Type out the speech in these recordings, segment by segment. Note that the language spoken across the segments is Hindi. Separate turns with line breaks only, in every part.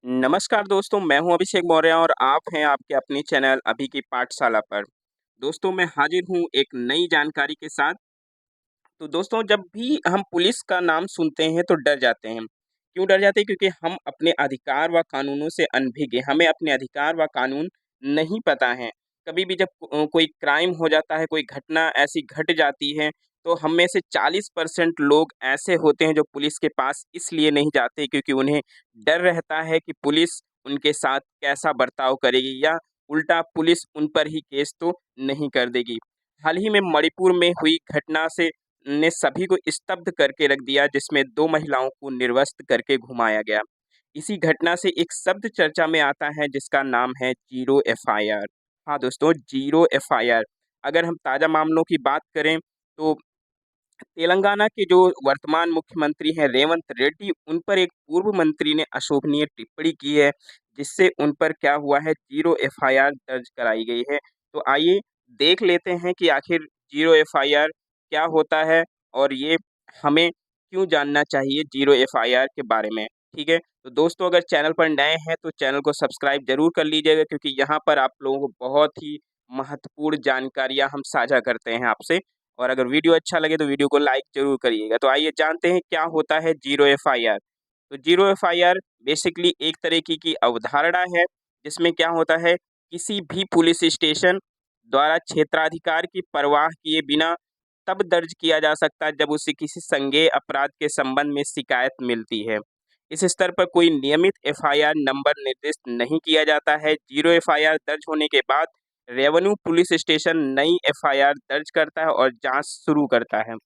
नमस्कार दोस्तों, मैं हूं अभिषेक मौर्य और आप हैं आपके अपनी चैनल अभी की पाठशाला पर। दोस्तों मैं हाजिर हूं एक नई जानकारी के साथ। तो दोस्तों जब भी हम पुलिस का नाम सुनते हैं तो डर जाते हैं। क्यों डर जाते हैं? क्योंकि हम अपने अधिकार व कानूनों से अनभिज्ञ हैं, हमें अपने अधिकार व कानून नहीं पता हैं। कभी भी जब कोई क्राइम हो जाता है, कोई घटना ऐसी घट जाती है, तो हम में से 40% लोग ऐसे होते हैं जो पुलिस के पास इसलिए नहीं जाते क्योंकि उन्हें डर रहता है कि पुलिस उनके साथ कैसा बर्ताव करेगी या उल्टा पुलिस उन पर ही केस तो नहीं कर देगी। हाल ही में मणिपुर में हुई घटना से ने सभी को स्तब्ध करके रख दिया, जिसमें 2 महिलाओं को निर्वस्त्र करके घुमाया गया। इसी घटना से एक शब्द चर्चा में आता है जिसका नाम है ज़ीरो एफआईआर। हाँ दोस्तों, ज़ीरो एफआईआर। अगर हम ताज़ा मामलों की बात करें तो तेलंगाना के जो वर्तमान मुख्यमंत्री हैं रेवंत रेड्डी, उन पर एक पूर्व मंत्री ने अशोभनीय टिप्पणी की है, जिससे उन पर क्या हुआ है, ज़ीरो एफआईआर दर्ज कराई गई है। तो आइए देख लेते हैं कि आखिर ज़ीरो एफआईआर क्या होता है और ये हमें क्यों जानना चाहिए ज़ीरो एफआईआर के बारे में, ठीक है? तो दोस्तों अगर चैनल पर नए हैं तो चैनल को सब्सक्राइब ज़रूर कर लीजिएगा क्योंकि यहाँ पर आप लोगों को बहुत ही महत्वपूर्ण जानकारियाँ हम साझा करते हैं आपसे। और अगर वीडियो अच्छा लगे तो वीडियो को लाइक ज़रूर करिएगा। तो आइए जानते हैं क्या होता है ज़ीरो एफआईआर। तो ज़ीरो एफआईआर बेसिकली एक तरीके की अवधारणा है, जिसमें क्या होता है, किसी भी पुलिस स्टेशन द्वारा क्षेत्राधिकार की परवाह किए बिना तब दर्ज किया जा सकता है जब उसे किसी संज्ञेय अपराध के संबंध में शिकायत मिलती है। इस स्तर पर कोई नियमित एफआईआर नंबर निर्दिष्ट नहीं किया जाता है। ज़ीरो एफआईआर दर्ज होने के बाद रेवेन्यू पुलिस स्टेशन नई एफआईआर दर्ज करता है और जांच शुरू करता है।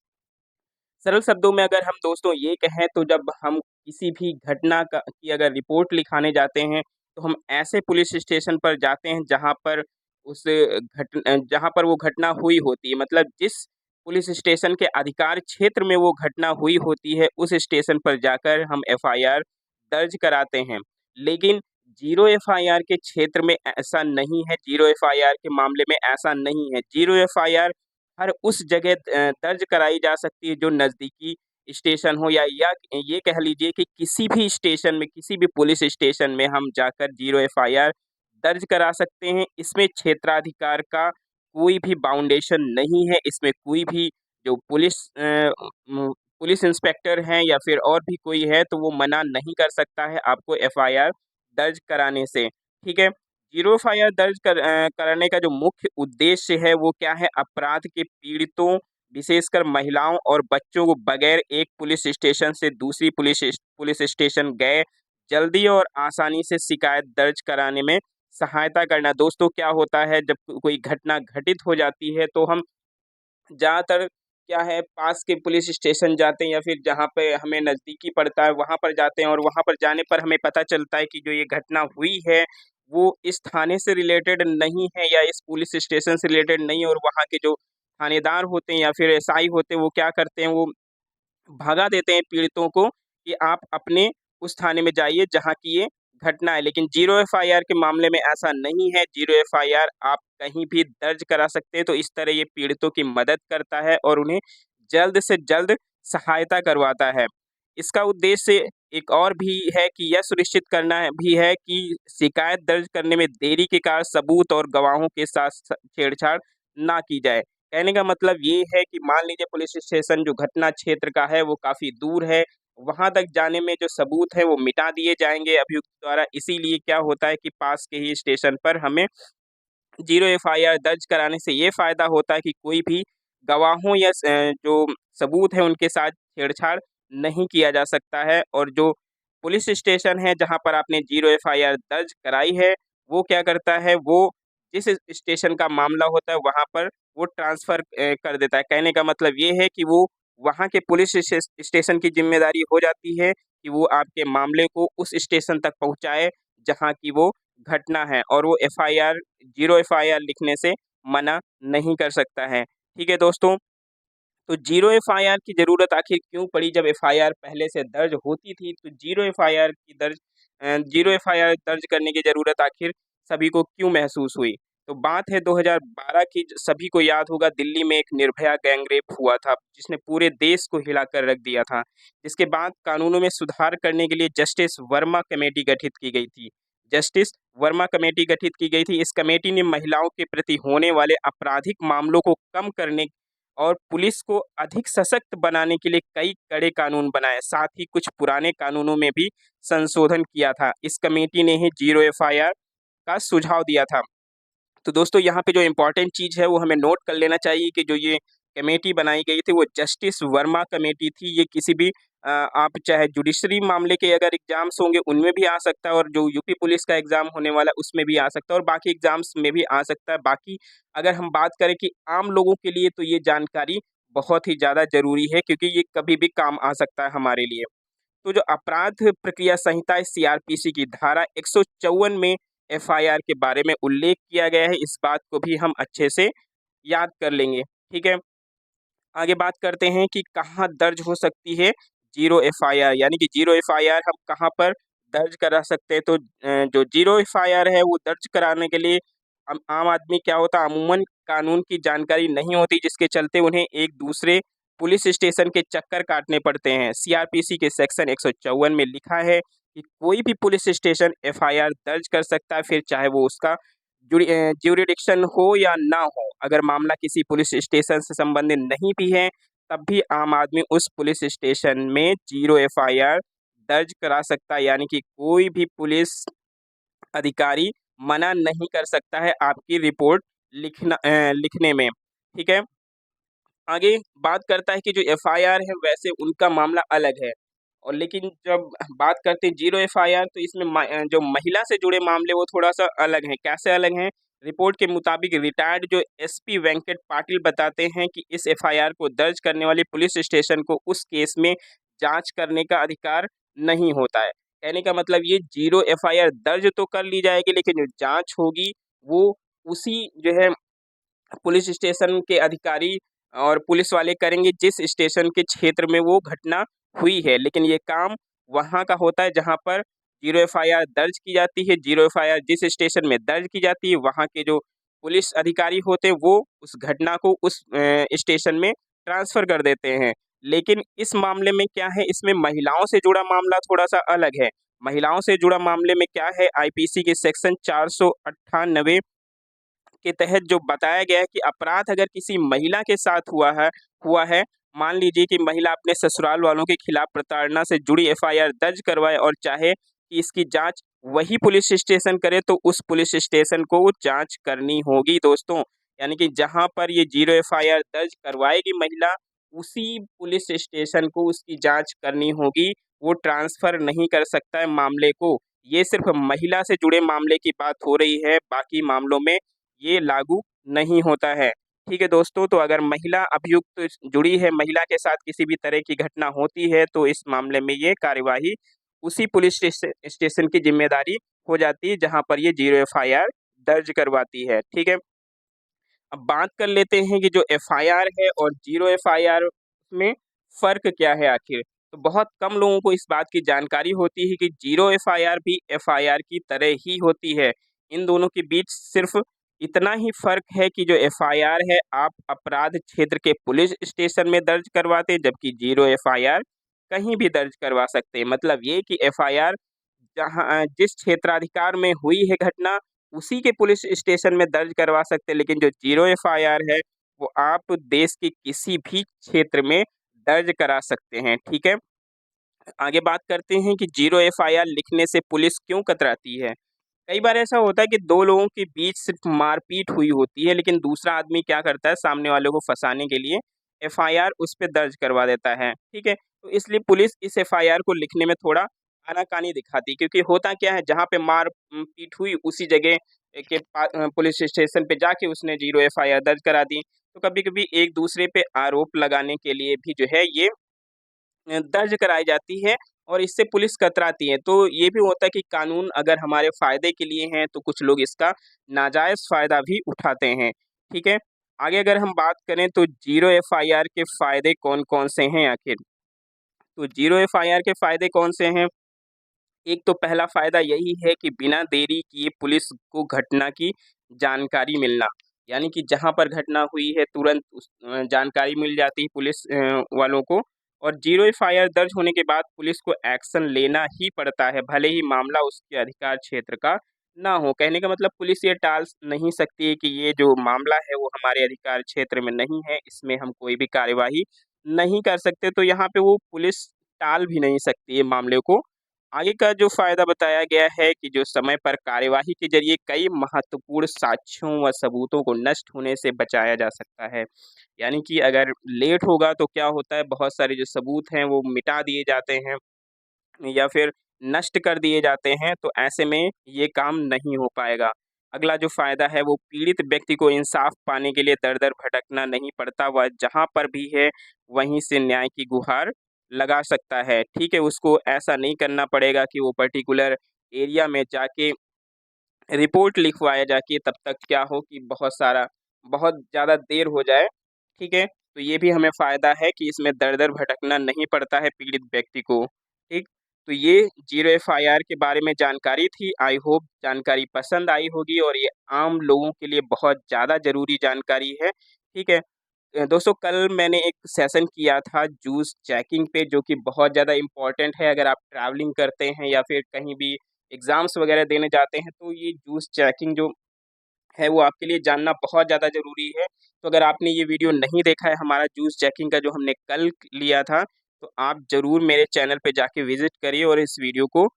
सरल शब्दों में अगर हम दोस्तों ये कहें तो जब हम किसी भी घटना की अगर रिपोर्ट लिखाने जाते हैं, तो हम ऐसे पुलिस स्टेशन पर जाते हैं जहाँ पर वो घटना हुई होती है। मतलब जिस पुलिस स्टेशन के अधिकार क्षेत्र में वो घटना हुई होती है, उस स्टेशन पर जाकर हम एफआईआर दर्ज कराते हैं। लेकिन ज़ीरो एफआईआर के क्षेत्र में ऐसा नहीं है, ज़ीरो एफआईआर के मामले में ऐसा नहीं है। ज़ीरो एफआईआर हर उस जगह दर्ज कराई जा सकती है जो नज़दीकी स्टेशन हो, या ये कह लीजिए कि किसी भी स्टेशन में, किसी भी पुलिस स्टेशन में हम जाकर ज़ीरो एफआईआर दर्ज करा सकते हैं। इसमें क्षेत्राधिकार का कोई भी बाउंडेशन नहीं है, इसमें कोई भी जो पुलिस इंस्पेक्टर हैं या फिर और भी कोई है तो वो मना नहीं कर सकता है आपको एफआईआर दर्ज कराने से, ठीक है? ज़ीरो एफआईआर कराने का जो मुख्य उद्देश्य है वो क्या है? अपराध के पीड़ितों, विशेषकर महिलाओं और बच्चों को बगैर एक पुलिस स्टेशन से दूसरी पुलिस स्टेशन गए जल्दी और आसानी से शिकायत दर्ज कराने में सहायता करना। दोस्तों क्या होता है, जब कोई घटना घटित हो जाती है तो हम ज़्यादातर क्या है, पास के पुलिस स्टेशन जाते हैं या फिर जहाँ पे हमें नज़दीकी पड़ता है वहाँ पर जाते हैं और वहाँ पर जाने पर हमें पता चलता है कि जो ये घटना हुई है वो इस थाने से रिलेटेड नहीं है या इस पुलिस स्टेशन से रिलेटेड नहीं है, और वहाँ के जो थानेदार होते हैं या फिर एसआई होते हैं वो क्या करते हैं, वो भगा देते हैं पीड़ितों को कि आप अपने उस थाने में जाइए जहाँ की ये घटना है। लेकिन ज़ीरो एफआईआर के मामले में ऐसा नहीं है, ज़ीरो एफआईआर आप कहीं भी दर्ज करा सकते हैं। तो इस तरह ये पीड़ितों की मदद करता है और उन्हें जल्द से जल्द सहायता करवाता है। इसका उद्देश्य एक और भी है कि यह सुनिश्चित करना भी है कि शिकायत दर्ज करने में देरी के कारण सबूत और गवाहों के साथ छेड़छाड़ ना की जाए। कहने का मतलब ये है कि मान लीजिए पुलिस स्टेशन जो घटना क्षेत्र का है वो काफ़ी दूर है, वहाँ तक जाने में जो सबूत है वो मिटा दिए जाएँगे अभियुक्त द्वारा। इसीलिए क्या होता है कि पास के ही स्टेशन पर हमें ज़ीरो एफआईआर दर्ज कराने से ये फ़ायदा होता है कि कोई भी गवाहों या जो सबूत हैं उनके साथ छेड़छाड़ नहीं किया जा सकता है, और जो पुलिस स्टेशन है जहाँ पर आपने ज़ीरो एफआईआर दर्ज कराई है, वो क्या करता है, वो जिस स्टेशन का मामला होता है वहाँ पर वो ट्रांसफ़र कर देता है। कहने का मतलब ये है कि वो वहाँ के पुलिस स्टेशन की ज़िम्मेदारी हो जाती है कि वो आपके मामले को उस स्टेशन तक पहुँचाए जहाँ की वो घटना है, और वो एफआईआर ज़ीरो एफआईआर लिखने से मना नहीं कर सकता है। ठीक है दोस्तों, तो ज़ीरो एफआईआर की ज़रूरत आखिर क्यों पड़ी जब एफआईआर पहले से दर्ज होती थी? तो ज़ीरो एफआईआर दर्ज करने की ज़रूरत आखिर सभी को क्यों महसूस हुई? तो बात है 2012 की, सभी को याद होगा, दिल्ली में एक निर्भया गैंगरेप हुआ था, जिसने पूरे देश को हिलाकर रख दिया था। जिसके बाद कानूनों में सुधार करने के लिए जस्टिस वर्मा कमेटी गठित की गई थी। जस्टिस वर्मा कमेटी गठित की गई थी। इस कमेटी ने महिलाओं के प्रति होने वाले आपराधिक मामलों को कम करने और पुलिस को अधिक सशक्त बनाने के लिए कई कड़े कानून बनाए। साथ ही कुछ पुराने कानूनों में भी संशोधन किया था। इस कमेटी ने ही जीरो एफआईआर का सुझाव दिया था। तो दोस्तों यहाँ पे जो इम्पोर्टेंट चीज़ है वो हमें नोट कर लेना चाहिए कि जो ये कमेटी बनाई गई थी वो जस्टिस वर्मा कमेटी थी। ये किसी भी आप चाहे जुडिशरी मामले के अगर एग्जाम्स होंगे उनमें भी आ सकता है, और जो यूपी पुलिस का एग्जाम होने वाला है उसमें भी आ सकता है, और बाकी एग्जाम्स में भी आ सकता है। बाकी अगर हम बात करें कि आम लोगों के लिए, तो ये जानकारी बहुत ही ज़्यादा ज़रूरी है, क्योंकि ये कभी भी काम आ सकता है हमारे लिए। तो जो अपराध प्रक्रिया संहिता सीआरपीसी की धारा 154 में एफआईआर के बारे में उल्लेख किया गया है। इस बात को भी हम अच्छे से याद कर लेंगे। ठीक है, आगे बात करते हैं कि कहाँ दर्ज हो सकती है जीरो एफआईआर, यानी कि जीरो एफआईआर हम कहाँ पर दर्ज करा सकते हैं। तो जो जीरो एफआईआर है वो दर्ज कराने के लिए आम आदमी क्या होता है, अमूमन कानून की जानकारी नहीं होती, जिसके चलते उन्हें एक दूसरे पुलिस स्टेशन के चक्कर काटने पड़ते हैं। सीआरपीसी के सेक्शन 154 में लिखा है कि कोई भी पुलिस स्टेशन एफआईआर दर्ज कर सकता है, फिर चाहे वो उसका ज्यूरिडिक्शन हो या ना हो। अगर मामला किसी पुलिस स्टेशन से संबंधित नहीं भी है, तब भी आम आदमी उस पुलिस स्टेशन में जीरो एफआईआर दर्ज करा सकता है, यानी कि कोई भी पुलिस अधिकारी मना नहीं कर सकता है आपकी रिपोर्ट लिखने में। ठीक है, आगे बात करता है कि जो एफआईआर है वैसे उनका मामला अलग है, और लेकिन जब बात करते हैं जीरो एफआईआर, तो इसमें जो महिला से जुड़े मामले वो थोड़ा सा अलग हैं। कैसे अलग हैं? रिपोर्ट के मुताबिक रिटायर्ड जो एसपी वेंकट पाटिल बताते हैं कि इस एफआईआर को दर्ज करने वाले पुलिस स्टेशन को उस केस में जांच करने का अधिकार नहीं होता है। कहने का मतलब ये जीरो एफआईआर दर्ज तो कर ली जाएगी, लेकिन जो जांच होगी वो उसी जो है पुलिस स्टेशन के अधिकारी और पुलिस वाले करेंगे जिस स्टेशन के क्षेत्र में वो घटना हुई है। लेकिन ये काम वहाँ का होता है जहाँ पर जीरो एफआईआर दर्ज की जाती है। जीरो एफआईआर जिस स्टेशन में दर्ज की जाती है, वहाँ के जो पुलिस अधिकारी होते हैं वो उस घटना को उस स्टेशन में ट्रांसफ़र कर देते हैं। लेकिन इस मामले में क्या है, इसमें महिलाओं से जुड़ा मामला थोड़ा सा अलग है। महिलाओं से जुड़ा मामले में क्या है, आईपीसी के सेक्शन 498 के तहत जो बताया गया है कि अपराध अगर किसी महिला के साथ हुआ है, मान लीजिए कि महिला अपने ससुराल वालों के खिलाफ प्रताड़ना से जुड़ी एफआईआर दर्ज करवाए और चाहे कि इसकी जांच वही पुलिस स्टेशन करे, तो उस पुलिस स्टेशन को वो जांच करनी होगी दोस्तों। यानी कि जहां पर ये जीरो एफआईआर दर्ज करवाएगी महिला, उसी पुलिस स्टेशन को उसकी जांच करनी होगी। वो ट्रांसफर नहीं कर सकता है मामले को। ये सिर्फ महिला से जुड़े मामले की बात हो रही है, बाकी मामलों में ये लागू नहीं होता है। ठीक है दोस्तों, तो अगर महिला अभियुक्त जुड़ी है, महिला के साथ किसी भी तरह की घटना होती है, तो इस मामले में ये कार्यवाही उसी पुलिस स्टेशन की जिम्मेदारी हो जाती है जहाँ पर ये जीरो एफआईआर दर्ज करवाती है। ठीक है, अब बात कर लेते हैं कि जो एफआईआर है और जीरो एफआईआर में फ़र्क क्या है आखिर? तो बहुत कम लोगों को इस बात की जानकारी होती है कि जीरो एफआईआर भी एफआईआर की तरह ही होती है। इन दोनों के बीच सिर्फ़ इतना ही फ़र्क है कि जो एफआईआर है आप अपराध क्षेत्र के पुलिस स्टेशन में दर्ज करवाते हैं, जबकि जीरो एफआईआर कहीं भी दर्ज करवा सकते हैं। मतलब ये कि एफआईआर जिस क्षेत्राधिकार में हुई है घटना, उसी के पुलिस स्टेशन में दर्ज करवा सकते हैं, लेकिन जो जीरो एफआईआर है, वो आप देश के किसी भी क्षेत्र में दर्ज करा सकते हैं। ठीक है? आगे बात करते हैं कि जीरो एफआईआर लिखने से पुलिस क्यों कतराती है? कई बार ऐसा होता है कि 2 लोगों के बीच सिर्फ़ मारपीट हुई होती है, लेकिन दूसरा आदमी क्या करता है, सामने वाले को फँसाने के लिए एफआईआर उस पे दर्ज करवा देता है। ठीक है? तो इसलिए पुलिस इस एफआईआर को लिखने में थोड़ा आनाकानी दिखाती है, क्योंकि होता क्या है, जहाँ पे पीट हुई उसी जगह पुलिस स्टेशन पे जाके उसने जीरो एफआईआर दर्ज करा दी। तो कभी-कभी एक दूसरे पे आरोप लगाने के लिए भी जो है ये दर्ज कराई जाती है, और इससे पुलिस कतराती है। तो ये भी होता है कि कानून अगर हमारे फ़ायदे के लिए हैं, तो कुछ लोग इसका नाजायज़ फ़ायदा भी उठाते हैं। ठीक है? आगे अगर हम बात करें तो जीरो एफआईआर के फ़ायदे कौन-कौन से हैं आखिर? तो जीरो एफआईआर के फ़ायदे कौन से हैं? एक तो पहला फ़ायदा यही है कि बिना देरी किए पुलिस को घटना की जानकारी मिलना, यानी कि जहाँ पर घटना हुई है तुरंत उस जानकारी मिल जाती है पुलिस वालों को, और ज़ीरो एफआईआर दर्ज होने के बाद पुलिस को एक्शन लेना ही पड़ता है, भले ही मामला उसके अधिकार क्षेत्र का ना हो। कहने का मतलब पुलिस ये टाल नहीं सकती है कि ये जो मामला है वो हमारे अधिकार क्षेत्र में नहीं है, इसमें हम कोई भी कार्यवाही नहीं कर सकते, तो यहाँ पे वो पुलिस टाल भी नहीं सकती है मामले को। आगे का जो फ़ायदा बताया गया है कि जो समय पर कार्यवाही के ज़रिए कई महत्वपूर्ण साक्ष्यों व सबूतों को नष्ट होने से बचाया जा सकता है। यानी कि अगर लेट होगा तो क्या होता है, बहुत सारे जो सबूत हैं वो मिटा दिए जाते हैं या फिर नष्ट कर दिए जाते हैं, तो ऐसे में ये काम नहीं हो पाएगा। अगला जो फ़ायदा है वो पीड़ित व्यक्ति को इंसाफ़ पाने के लिए दर-दर भटकना नहीं पड़ता, वह जहाँ पर भी है वहीं से न्याय की गुहार लगा सकता है। ठीक है, उसको ऐसा नहीं करना पड़ेगा कि वो पर्टिकुलर एरिया में जाके रिपोर्ट लिखवाया जाके तब तक क्या हो कि बहुत ज़्यादा देर हो जाए, ठीक है? तो ये भी हमें फ़ायदा है कि इसमें दर-दर भटकना नहीं पड़ता है पीड़ित व्यक्ति को, ठीक? तो ये ज़ीरो एफआईआर के बारे में जानकारी थी, आई होप जानकारी पसंद आई होगी और ये आम लोगों के लिए बहुत ज़्यादा ज़रूरी जानकारी है, ठीक है? दोस्तों कल मैंने एक सेशन किया था जूस चेकिंग पे जो कि बहुत ज़्यादा इम्पोर्टेंट है अगर आप ट्रैवलिंग करते हैं या फिर कहीं भी एग्ज़ाम्स वग़ैरह देने जाते हैं, तो ये जूस चेकिंग जो है वो आपके लिए जानना बहुत ज़्यादा ज़रूरी है। तो अगर आपने ये वीडियो नहीं देखा है हमारा जूस चेकिंग का जो हमने कल लिया था, तो आप ज़रूर मेरे चैनल पे जाके विज़िट करिए और इस वीडियो को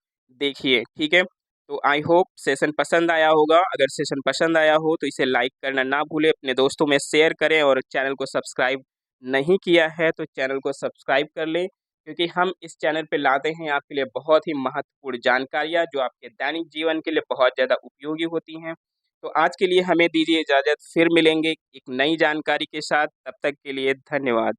देखिए, ठीक है? तो आई होप सेशन पसंद आया होगा, अगर सेशन पसंद आया हो तो इसे लाइक करना ना भूलें, अपने दोस्तों में शेयर करें और चैनल को सब्सक्राइब नहीं किया है तो चैनल को सब्सक्राइब कर लें, क्योंकि हम इस चैनल पे लाते हैं आपके लिए बहुत ही महत्वपूर्ण जानकारियाँ जो आपके दैनिक जीवन के लिए बहुत ज़्यादा उपयोगी होती हैं। तो आज के लिए हमें दीजिए इजाज़त, फिर मिलेंगे एक नई जानकारी के साथ, तब तक के लिए धन्यवाद।